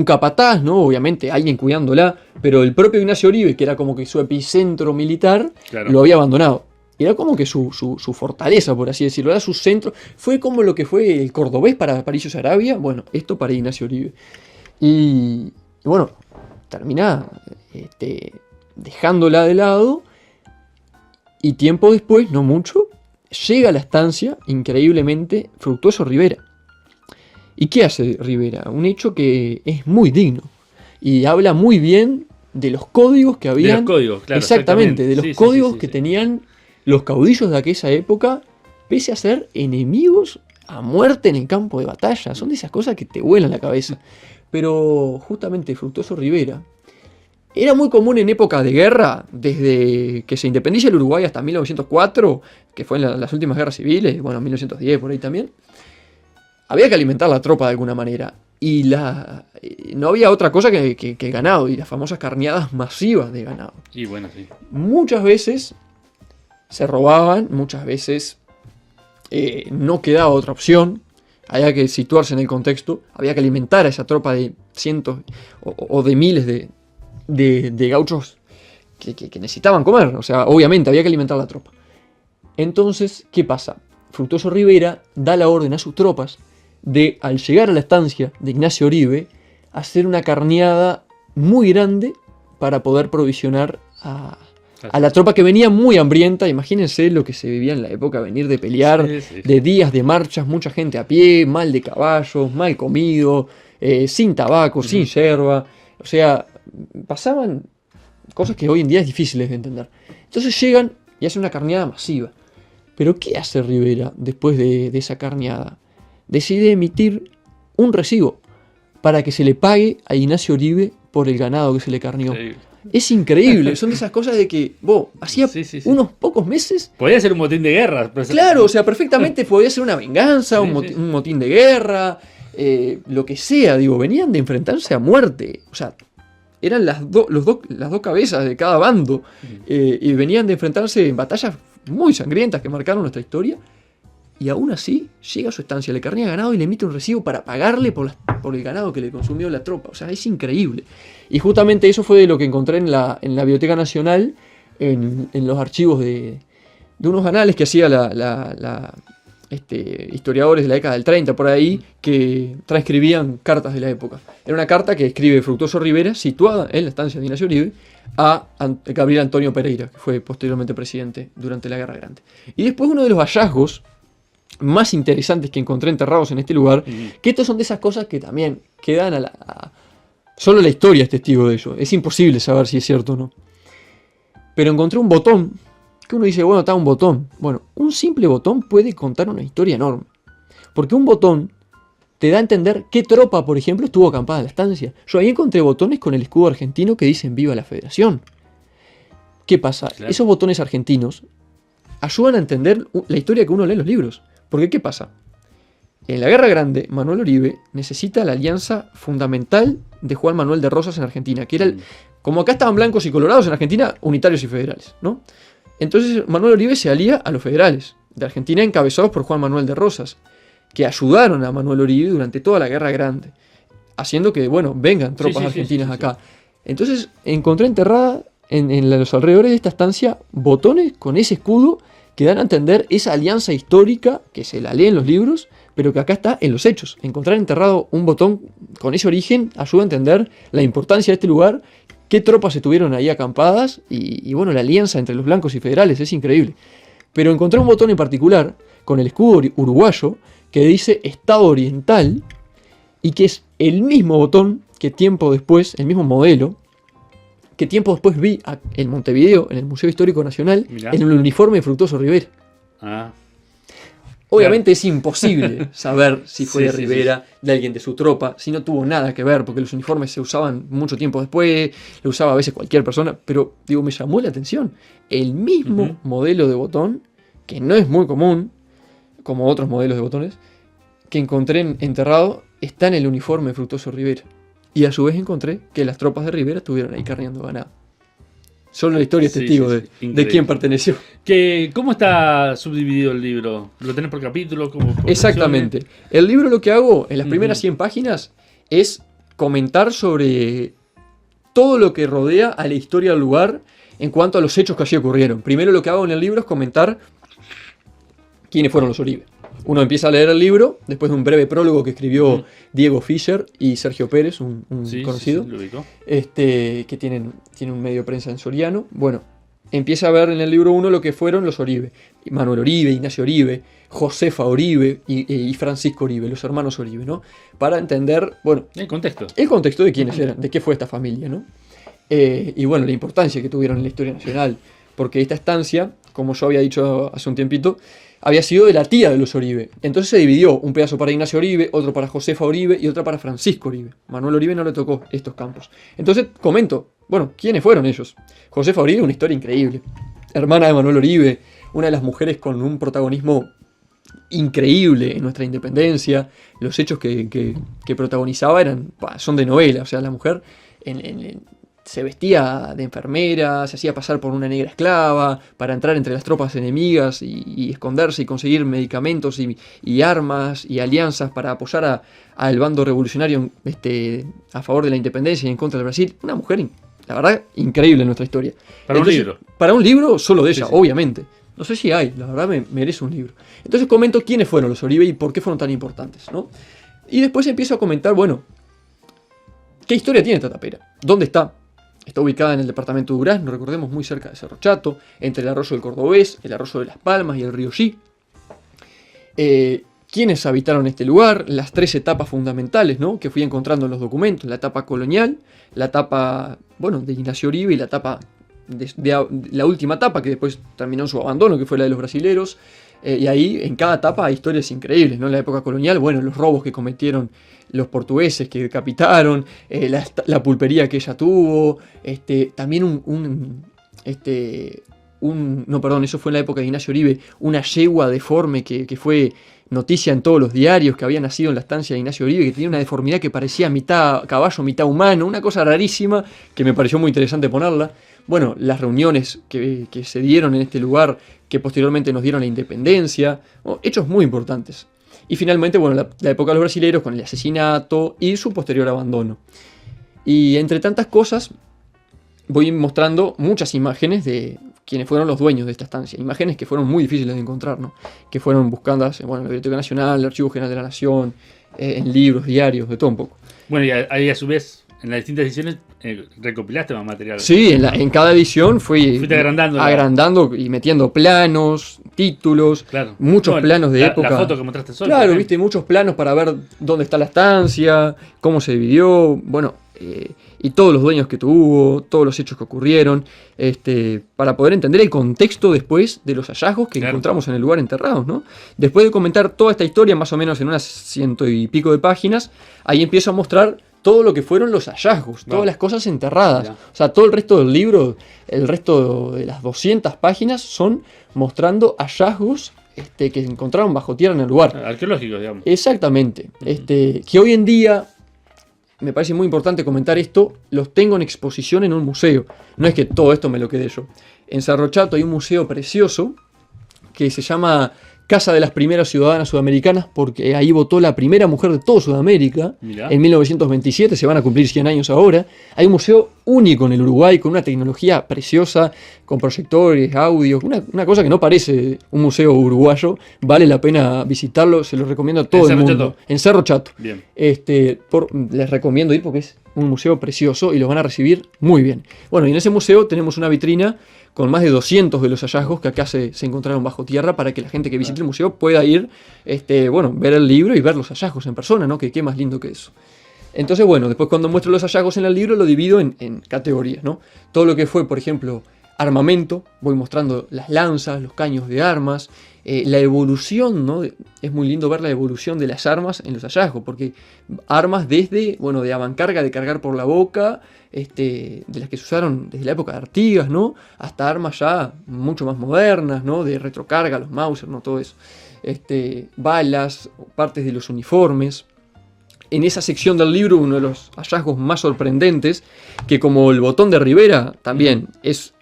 capataz, ¿no? Obviamente alguien cuidándola, pero el propio Ignacio Oribe, que era como que su epicentro militar, lo había abandonado. Era como que su fortaleza, por así decirlo, era su centro. Fue como lo que fue el cordobés para Aparicio Saravia, bueno, esto para Ignacio Oribe. Y bueno, termina dejándola de lado, y tiempo después, no mucho, llega a la estancia, increíblemente, Fructuoso Rivera. ¿Y qué hace Rivera? Un hecho que es muy digno, y habla muy bien de los códigos que habían. De los códigos, claro. Exactamente, de los códigos que tenían los caudillos de aquella época, pese a ser enemigos a muerte en el campo de batalla. Son de esas cosas que te vuelan la cabeza. Pero justamente Fructuoso Rivera era muy común en época de guerra, desde que se independiza el Uruguay hasta 1904, que fue en las últimas guerras civiles, bueno, 1910 por ahí también. Había que alimentar la tropa de alguna manera. Y no había otra cosa que ganado, y las famosas carneadas masivas de ganado. Y bueno, sí. Muchas veces se robaban, muchas veces no quedaba otra opción. Había que situarse en el contexto. Había que alimentar a esa tropa de cientos o de miles de gauchos que necesitaban comer. O sea, obviamente había que alimentar a la tropa. Entonces, ¿qué pasa? Fructuoso Rivera da la orden a sus tropas de, al llegar a la estancia de Ignacio Oribe, hacer una carneada muy grande para poder provisionar a la tropa que venía muy hambrienta. Imagínense lo que se vivía en la época, venir de pelear, de días de marchas, mucha gente a pie, mal de caballos, mal comido, sin tabaco, sin yerba. O sea, pasaban cosas que hoy en día es difíciles de entender. Entonces llegan y hacen una carneada masiva. Pero ¿qué hace Rivera después de esa carneada? Decide emitir un recibo para que se le pague a Ignacio Oribe por el ganado que se le carneó. Es increíble, son de esas cosas de que hacía unos pocos meses. Podía ser un motín de guerra. Claro, o sea, perfectamente podía ser una venganza, un motín de guerra, lo que sea, digo, venían de enfrentarse a muerte. O sea, eran las dos cabezas de cada bando, y venían de enfrentarse en batallas muy sangrientas que marcaron nuestra historia. Y aún así, llega a su estancia, le carnea ganado y le emite un recibo para pagarle por el ganado que le consumió la tropa. O sea, es increíble. Y justamente eso fue de lo que encontré en la Biblioteca Nacional, en los archivos de unos anales que hacía historiadores de la década del 30 por ahí, que transcribían cartas de la época. Era una carta que escribe Fructuoso Rivera, situada en la estancia de Ignacio Oribe, a Gabriel Antonio Pereira, que fue posteriormente presidente durante la Guerra Grande. Y después uno de los hallazgos más interesantes que encontré enterrados en este lugar, que estos son de esas cosas que también quedan solo la historia es testigo de ello. Es imposible saber si es cierto o no. Pero encontré un botón, que uno dice, bueno, está un botón. Bueno, un simple botón puede contar una historia enorme. Porque un botón te da a entender qué tropa, por ejemplo, estuvo acampada en la estancia. Yo ahí encontré botones con el escudo argentino que dicen Viva la Federación. ¿Qué pasa? Claro. Esos botones argentinos ayudan a entender la historia que uno lee en los libros. Porque ¿qué pasa? En la Guerra Grande, Manuel Oribe necesita la alianza fundamental de Juan Manuel de Rosas en Argentina, que era como acá estaban blancos y colorados en Argentina, unitarios y federales, ¿no? Entonces Manuel Oribe se alía a los federales de Argentina, encabezados por Juan Manuel de Rosas, que ayudaron a Manuel Oribe durante toda la Guerra Grande, haciendo que, bueno, vengan tropas argentinas acá. Entonces encontré enterrada en los alrededores de esta estancia botones con ese escudo que dan a entender esa alianza histórica que se la lee en los libros, pero que acá está en los hechos. Encontrar enterrado un botón con ese origen ayuda a entender la importancia de este lugar, qué tropas estuvieron ahí acampadas y bueno, la alianza entre los blancos y federales es increíble. Pero encontré un botón en particular con el escudo uruguayo que dice Estado Oriental y que es el mismo botón que tiempo después, el mismo modelo, que tiempo después vi en Montevideo, en el Museo Histórico Nacional, en el uniforme de Fructuoso Rivera. Obviamente es imposible saber si fue de Rivera, de alguien de su tropa, si no tuvo nada que ver, porque los uniformes se usaban mucho tiempo después, lo usaba a veces cualquier persona, pero digo, me llamó la atención. El mismo modelo de botón, que no es muy común, como otros modelos de botones, que encontré enterrado, está en el uniforme de Fructuoso Rivera. Y a su vez encontré que las tropas de Rivera estuvieron ahí carneando ganado. Solo la historia es testigo de quién perteneció. ¿Cómo está subdividido el libro? ¿Lo tenés por capítulo? Exactamente. El libro lo que hago en las primeras 100 páginas es comentar sobre todo lo que rodea a la historia del lugar en cuanto a los hechos que allí ocurrieron. Primero lo que hago en el libro es comentar quiénes fueron los Oribe. Uno empieza a leer el libro después de un breve prólogo que escribió Diego Fischer y Sergio Pérez, un conocido, que tienen un medio de prensa en Soriano. Bueno, empieza a ver en el libro 1 lo que fueron los Oribe. Manuel Oribe, Ignacio Oribe, Josefa Oribe y Francisco Oribe, los hermanos Oribe, ¿no? Para entender, bueno, el contexto de quiénes eran, de qué fue esta familia, ¿no? Y bueno, la importancia que tuvieron en la historia nacional, porque esta estancia, como yo había dicho hace un tiempito, había sido de la tía de los Oribe. Entonces se dividió un pedazo para Ignacio Oribe, otro para Josefa Oribe y otra para Francisco Oribe. Manuel Oribe no le tocó estos campos. Entonces comento, bueno, ¿quiénes fueron ellos? Josefa Oribe, una historia increíble. Hermana de Manuel Oribe, una de las mujeres con un protagonismo increíble en nuestra independencia. Los hechos que protagonizaba son de novela. O sea, la mujer se vestía de enfermera, se hacía pasar por una negra esclava para entrar entre las tropas enemigas y esconderse y conseguir medicamentos y armas y alianzas para apoyar al bando revolucionario a favor de la independencia y en contra del Brasil. Una mujer, la verdad, increíble en nuestra historia. Un libro. Para un libro solo de ella, obviamente. No sé si hay, la verdad merece un libro. Entonces comento quiénes fueron los Oribe y por qué fueron tan importantes, ¿no? Y después empiezo a comentar, bueno, ¿qué historia tiene esta tapera? ¿Dónde está? Está ubicada en el departamento de Durazno, recordemos, muy cerca de Cerro Chato, entre el arroyo del Cordobés, el arroyo de Las Palmas y el río Xí. ¿Quiénes habitaron este lugar? Las 3 etapas fundamentales, ¿no?, que fui encontrando en los documentos. La etapa colonial, la etapa, bueno, de Ignacio Oribe y la etapa la última etapa, que después terminó en su abandono, que fue la de los brasileros. Y ahí en cada etapa hay historias increíbles, ¿no? En la época colonial, bueno, los robos que cometieron los portugueses que decapitaron, la pulpería que ella tuvo, también eso fue en la época de Ignacio Oribe, una yegua deforme que fue noticia en todos los diarios, que había nacido en la estancia de Ignacio Oribe, que tenía una deformidad que parecía mitad caballo, mitad humano, una cosa rarísima que me pareció muy interesante ponerla. Bueno, las reuniones que se dieron en este lugar, que posteriormente nos dieron la independencia, hechos muy importantes. Y finalmente, bueno, la época de los brasileros con el asesinato y su posterior abandono. Y entre tantas cosas, voy mostrando muchas imágenes de quienes fueron los dueños de esta estancia. Imágenes que fueron muy difíciles de encontrar, ¿no? Que fueron buscadas en la Biblioteca Nacional, el Archivo General de la Nación, en libros, diarios, de todo un poco. Bueno, y ahí a su vez, en las distintas ediciones, recopilaste más material. Sí, en cada edición fuiste agrandando y metiendo planos, títulos, muchos planos de época. La foto que mostraste solo. Claro, viste, muchos planos para ver dónde está la estancia, cómo se dividió, bueno, y todos los dueños que tuvo, todos los hechos que ocurrieron, para poder entender el contexto después de los hallazgos que encontramos en el lugar enterrados, ¿no? Después de comentar toda esta historia, más o menos en unas 100 y pico de páginas, ahí empiezo a mostrar todo lo que fueron los hallazgos, todas las cosas enterradas. Mirá. O sea, todo el resto del libro, el resto de las 200 páginas son mostrando hallazgos que encontraron bajo tierra en el lugar. Arqueológicos, digamos. Exactamente. Que hoy en día, me parece muy importante comentar esto, los tengo en exposición en un museo. No es que todo esto me lo quede yo. En Cerro Chato hay un museo precioso que se llama Casa de las Primeras Ciudadanas Sudamericanas, porque ahí votó la primera mujer de toda Sudamérica. Mirá. En 1927, se van a cumplir 100 años ahora. Hay un museo único en el Uruguay, con una tecnología preciosa, con proyectores, audios, una cosa que no parece un museo uruguayo. Vale la pena visitarlo, se lo recomiendo a todo el Cerro mundo. Chato? En Cerro Chato. Bien. Les recomiendo ir porque es un museo precioso y los van a recibir muy bien. Bueno, y en ese museo tenemos una vitrina con más de 200 de los hallazgos que acá se encontraron bajo tierra, para que la gente que visite el museo pueda ir, ver el libro y ver los hallazgos en persona, ¿no? Que qué más lindo que eso. Entonces, bueno, después cuando muestro los hallazgos en el libro lo divido en categorías, ¿no? Todo lo que fue, por ejemplo, armamento, voy mostrando las lanzas, los caños de armas, la evolución, ¿no? Es muy lindo ver la evolución de las armas en los hallazgos, porque armas desde, bueno, de avancarga, de cargar por la boca, de las que se usaron desde la época de Artigas, ¿no? Hasta armas ya mucho más modernas, ¿no? De retrocarga, los Mauser, ¿no? Todo eso. Balas, partes de los uniformes. En esa sección del libro, uno de los hallazgos más sorprendentes, que como el botón de Rivera, también es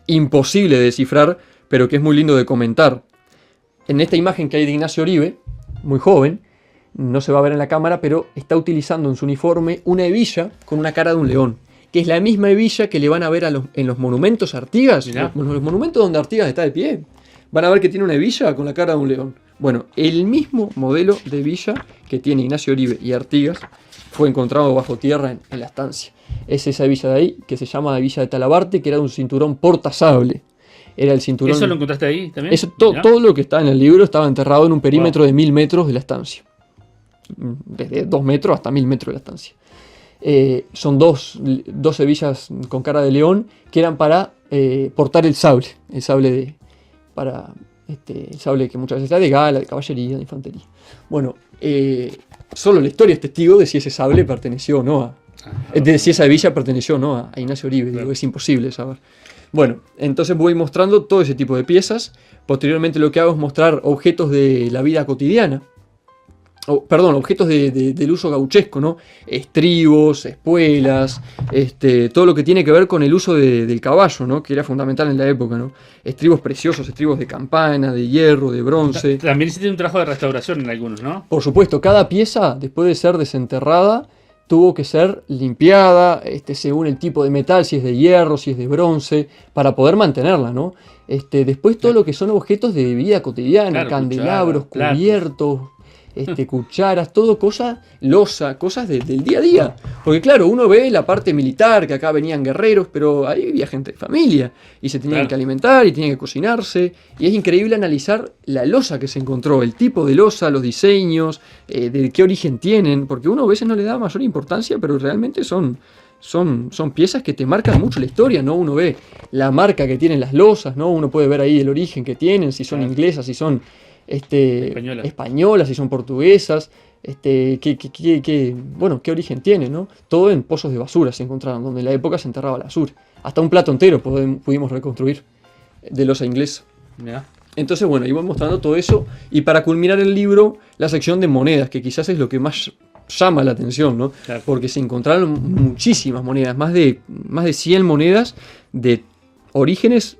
imposible de descifrar, pero que es muy lindo de comentar. En esta imagen que hay de Ignacio Oribe, muy joven, no se va a ver en la cámara, pero está utilizando en su uniforme una hebilla con una cara de un león, que es la misma hebilla que le van a ver en los monumentos a Artigas, los monumentos donde Artigas está de pie. Van a ver que tiene una hebilla con la cara de un león. Bueno, el mismo modelo de hebilla que tiene Ignacio Oribe y Artigas fue encontrado bajo tierra en la estancia. Es esa hebilla de ahí, que se llama hebilla de Talabarte, que era un cinturón portasable. Era el cinturón... ¿Eso lo encontraste ahí también? Eso, todo lo que está en el libro estaba enterrado en un perímetro de 1000 metros de la estancia. Desde 2 metros hasta 1000 metros de la estancia. Son dos hebillas con cara de león que eran para portar el sable. El sable el sable que muchas veces está de gala, de caballería, de infantería. Bueno, solo la historia es testigo de si ese sable perteneció o no si esa hebilla perteneció o no a Ignacio Oribe. Digo, es imposible saber. Bueno, entonces voy mostrando todo ese tipo de piezas. Posteriormente lo que hago es mostrar objetos de la vida cotidiana. Objetos del uso gauchesco, ¿no? Estribos, espuelas, todo lo que tiene que ver con el uso del caballo, ¿no? Que era fundamental en la época, ¿no? Estribos preciosos, estribos de campana, de hierro, de bronce. También hiciste un trabajo de restauración en algunos, ¿no? Por supuesto, cada pieza, después de ser desenterrada, tuvo que ser limpiada, según el tipo de metal, si es de hierro, si es de bronce, para poder mantenerla, ¿no? Después todo lo que son objetos de vida cotidiana, claro, candelabros, cuchara, cubiertos, cucharas, todo cosas del día a día. Porque claro, uno ve la parte militar, que acá venían guerreros, pero ahí vivía gente de familia, y se tenían que alimentar, y tenían que cocinarse, y es increíble analizar la loza que se encontró, el tipo de loza, los diseños, de qué origen tienen, porque uno a veces no le da mayor importancia, pero realmente son piezas que te marcan mucho la historia, ¿no? Uno ve la marca que tienen las lozas, ¿no? Uno puede ver ahí el origen que tienen, si son inglesas, si son españolas, si son portuguesas, qué origen tienen, ¿no? Todo en pozos de basura se encontraron, donde en la época se enterraba la basura. Hasta un plato entero pudimos reconstruir de loza inglesa. Yeah. Entonces, bueno, iba mostrando todo eso, y para culminar el libro, la sección de monedas, que quizás es lo que más llama la atención, ¿no? Claro. Porque se encontraron muchísimas monedas, más de 100 monedas de orígenes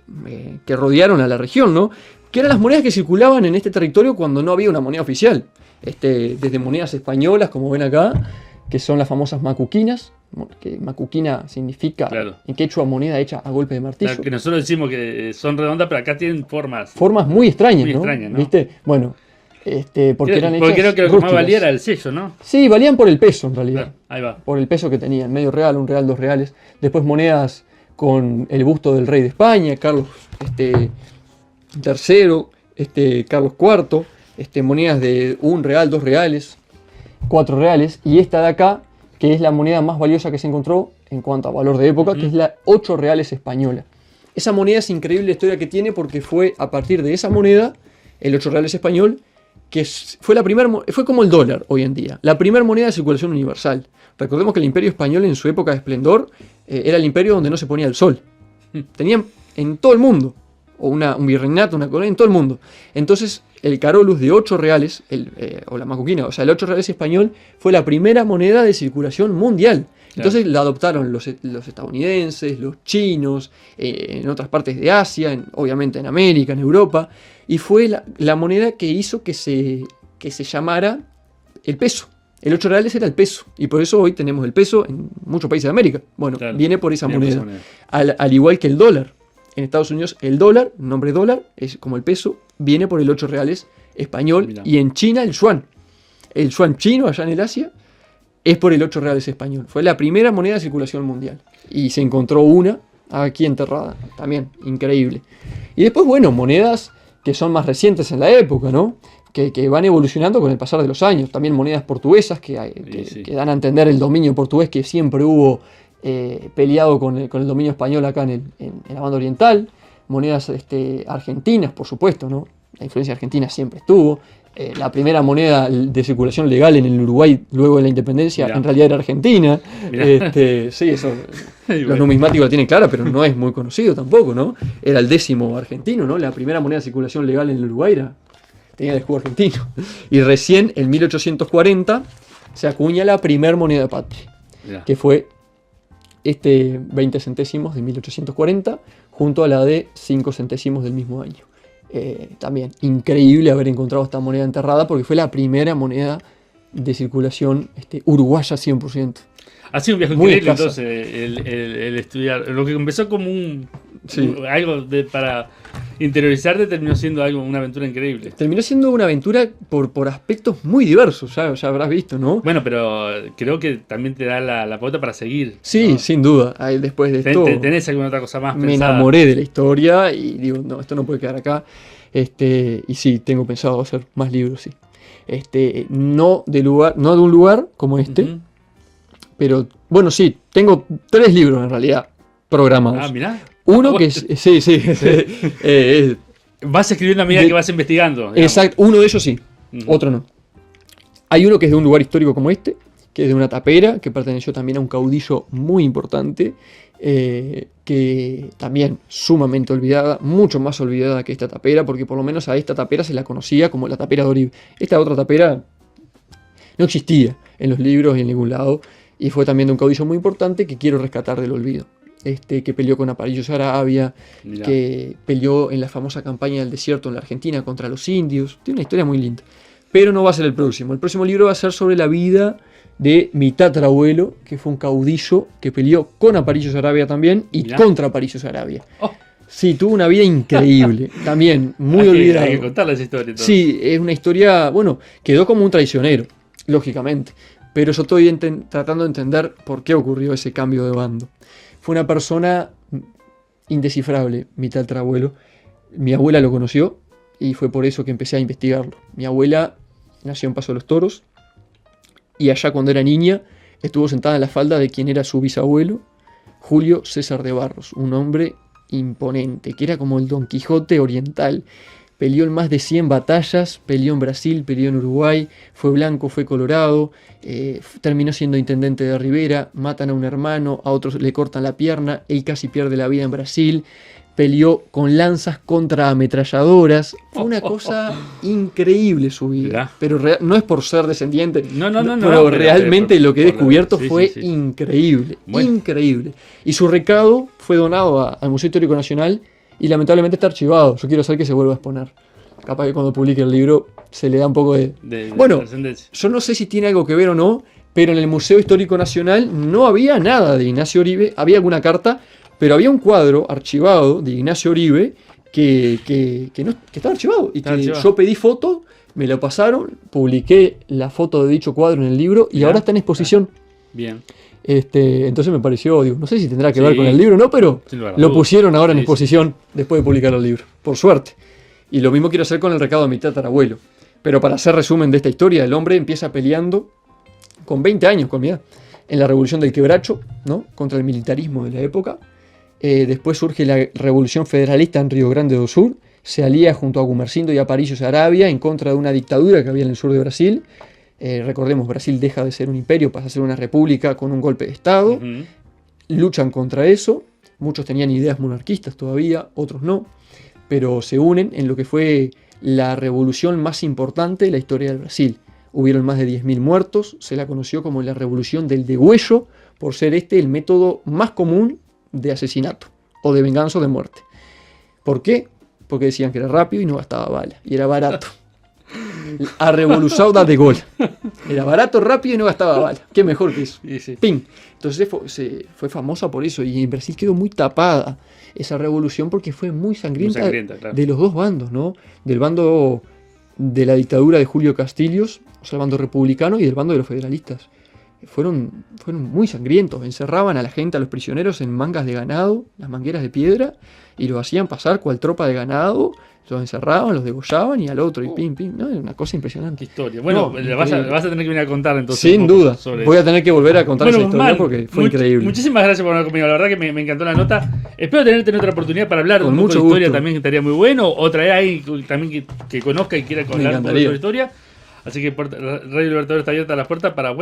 que rodearon a la región, ¿no? Que eran las monedas que circulaban en este territorio cuando no había una moneda oficial. Desde monedas españolas, como ven acá, que son las famosas macuquinas, que macuquina significa en quechua moneda hecha a golpe de martillo. Claro, que nosotros decimos que son redondas, pero acá tienen formas muy extrañas, muy ¿no? extrañas, ¿no? ¿Viste? Bueno, porque eran hechas creo que lo que rústicas. más valía era el sello, ¿no? Sí, valían por el peso en realidad. Claro, ahí va. Por el peso que tenían, medio real, 1 real, 2 reales. Después monedas con el busto del rey de España, Carlos III, Carlos IV, monedas de 1 real, 2 reales, 4 reales, y esta de acá, que es la moneda más valiosa que se encontró en cuanto a valor de época, que es la 8 reales española. Esa moneda es increíble la historia que tiene, porque fue a partir de esa moneda, el 8 reales español, fue como el dólar hoy en día, la primera moneda de circulación universal. Recordemos que el Imperio Español en su época de esplendor era el imperio donde no se ponía el sol. Tenían en todo el mundo, o un virreinato, una colonia, en todo el mundo. Entonces el carolus de 8 reales, o la macuquina, o sea, el 8 reales español, fue la primera moneda de circulación mundial. Entonces la adoptaron los estadounidenses, los chinos, en otras partes de Asia, obviamente en América, en Europa, y fue la moneda que hizo que se llamara el peso. El 8 reales era el peso, y por eso hoy tenemos el peso en muchos países de América. Bueno, claro, viene por esa moneda. Al igual que el dólar. En Estados Unidos el dólar, nombre dólar, es como el peso, viene por el 8 reales español. Mirá. Y en China el yuan. El yuan chino, allá en el Asia, es por el 8 reales español. Fue la primera moneda de circulación mundial. Y se encontró una aquí enterrada. También, increíble. Y después, bueno, monedas que son más recientes en la época, ¿no? Que van evolucionando con el pasar de los años. También monedas portuguesas que dan a entender el dominio portugués que siempre hubo peleado con el dominio español acá en la banda oriental. Monedas argentinas, por supuesto, ¿no? La influencia argentina siempre estuvo. La primera moneda de circulación legal en el Uruguay luego de la independencia, mirá, en realidad era argentina. Sí, eso los numismáticos la tienen clara, pero no es muy conocido tampoco, ¿no? Era el 10º argentino, ¿no? La primera moneda de circulación legal en el Uruguay tenía el escudo argentino. Y recién, en 1840, se acuña la primera moneda patria, mirá, que fue 20 centésimos de 1840, junto a la de 5 centésimos del mismo año. También increíble haber encontrado esta moneda enterrada porque fue la primera moneda de circulación uruguaya 100%. Ha sido un viaje increíble entonces el estudiar. Lo que empezó como algo para interiorizarte terminó siendo una aventura increíble. Terminó siendo una aventura por aspectos muy diversos, ya habrás visto, ¿no? Bueno, pero creo que también te da la pauta para seguir. Sí, ¿no? Sin duda. Después de esto ¿Tenés alguna otra cosa más me pensada? Enamoré de la historia y digo, no, esto no puede quedar acá. Y sí, tengo pensado hacer más libros, sí. No de un lugar como este, uh-huh, pero bueno, sí, tengo 3 libros en realidad programados. Ah, mirá. Uno que es... Sí. Vas escribiendo a medida que vas investigando. Digamos. Exacto, uno de ellos sí, otro no. Hay uno que es de un lugar histórico como este, que es de una tapera, que perteneció también a un caudillo muy importante, que también sumamente olvidada, mucho más olvidada que esta tapera, porque por lo menos a esta tapera se la conocía como la tapera de Oribe. Esta otra tapera no existía en los libros y en ningún lado, y fue también de un caudillo muy importante que quiero rescatar del olvido. Que peleó con Aparicio Saravia, mirá, que peleó en la famosa campaña del desierto en la Argentina contra los indios. Tiene una historia muy linda. Pero no va a ser el próximo. El próximo libro va a ser sobre la vida de mi tatarabuelo, que fue un caudillo que peleó con Aparicio Saravia también y mirá, contra Aparicio Saravia. Oh. Sí, tuvo una vida increíble. También muy olvidada. Hay que contar esa historia. Entonces. Sí, es una historia, bueno, quedó como un traicionero, lógicamente. Pero yo estoy tratando de entender por qué ocurrió ese cambio de bando. Fue una persona indescifrable, mi tatarabuelo. Mi abuela lo conoció y fue por eso que empecé a investigarlo. Mi abuela nació en Paso de los Toros y allá cuando era niña estuvo sentada en la falda de quien era su bisabuelo, Julio César de Barros, un hombre imponente, que era como el Don Quijote oriental. Peleó en más de 100 batallas, peleó en Brasil, peleó en Uruguay, fue blanco, fue colorado, terminó siendo intendente de Rivera, matan a un hermano, a otros le cortan la pierna, él casi pierde la vida en Brasil, peleó con lanzas contra ametralladoras, fue una cosa increíble su vida, mirá, pero no es por ser descendiente, pero realmente lo que he descubierto fue increíble, bueno, increíble. Y su recado fue donado al Museo Histórico Nacional, y lamentablemente está archivado. Yo quiero saber que se vuelva a exponer. Capaz que cuando publique el libro se le da un poco de bueno, yo no sé si tiene algo que ver o no, pero en el Museo Histórico Nacional no había nada de Ignacio Oribe. Había alguna carta, pero había un cuadro archivado de Ignacio Oribe que estaba archivado. Y que yo pedí foto, me lo pasaron, publiqué la foto de dicho cuadro en el libro y ahora está en exposición. Bien. Entonces me pareció, no sé si tendrá que ver con el libro o no, pero lo pusieron ahora en exposición después de publicar el libro, por suerte. Y lo mismo quiero hacer con el recado de mi tatarabuelo. Pero para hacer resumen de esta historia, el hombre empieza peleando con 20 años, con mi edad, en la Revolución del Quebracho, ¿no? Contra el militarismo de la época. Después surge la Revolución Federalista en Río Grande do Sur, se alía junto a Gumersindo y Aparicio Saravia en contra de una dictadura que había en el sur de Brasil. Recordemos, Brasil deja de ser un imperio, pasa a ser una república con un golpe de Estado. Ujú. Luchan contra eso. Muchos tenían ideas monarquistas todavía, otros no. Pero se unen en lo que fue la revolución más importante de la historia del Brasil. Hubieron más de 10.000 muertos. Se la conoció como la revolución del degüello, por ser el método más común de asesinato o de venganza o de muerte. ¿Por qué? Porque decían que era rápido y no gastaba bala. Y era barato. A revolución de gol. Era barato, rápido y no gastaba bala. Qué mejor que eso. Sí, sí. ¡Ping! Entonces fue famosa por eso. Y en Brasil quedó muy tapada esa revolución porque fue muy sangrienta, Claro. de los dos bandos, ¿no? Del bando de la dictadura de Julio Castillos, o sea, el bando republicano, y del bando de los federalistas. Fueron muy sangrientos. Encerraban a la gente, a los prisioneros, en mangas de ganado, las mangueras de piedra, y los hacían pasar cual tropa de ganado. Los encerraban, los degollaban y al otro, y pim, pim. ¿No? Era una cosa Qué impresionante. historia. Bueno, No, le vas a increíble. tener que venir a contar entonces. Sin un poco duda. sobre Voy eso. a tener que volver a contar esa historia Man, porque fue increíble. Muchísimas gracias por hablar conmigo. La verdad que me encantó la nota. Espero tenerte en otra oportunidad para hablar Con un poco mucho de historia gusto. también, que estaría muy bueno. O traer a alguien también que conozca y quiera hablar un poco encantaría. sobre historia. Así que Radio Libertador está abierta a las puertas para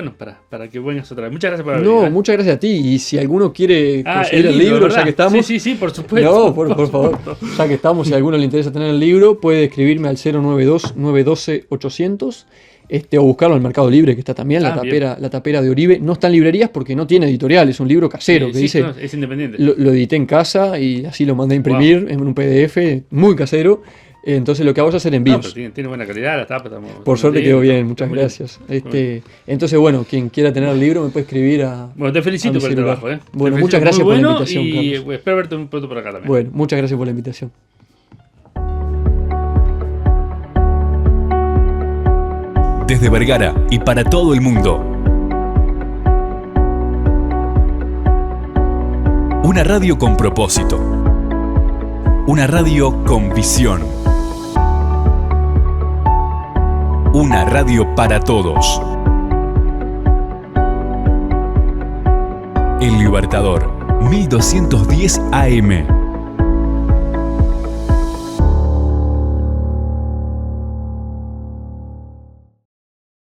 que vengas otra vez. Muchas gracias por haber venido. No, muchas gracias a ti. Y si alguno quiere Ah, conseguir el libro, ¿verdad? ya que estamos. Sí, por supuesto. No, por favor. Ya que estamos, si a alguno le interesa tener el libro, puede escribirme al 092-912-800 o buscarlo en el Mercado Libre, que está también, la tapera de Oribe. No está en librerías porque no tiene editorial, es un libro casero que dice. No, es independiente. Lo edité en casa y así lo mandé a imprimir en un PDF muy casero. Entonces lo que hago es hacer No, envíos. pero tiene buena calidad, la tapa. Por suerte quedó bien, muchas Muy gracias. Muy bien. Entonces, bueno, quien quiera tener el libro me puede escribir a. Bueno, te felicito a mi por el celular. trabajo. Te Bueno, felicito, muchas gracias muy por la bueno, invitación, y Carlos. espero verte muy pronto por acá también. Bueno, muchas gracias por la invitación. Desde Vergara y para todo el mundo. Una radio con propósito. Una radio con visión. Una radio para todos. El Libertador, 1210 AM.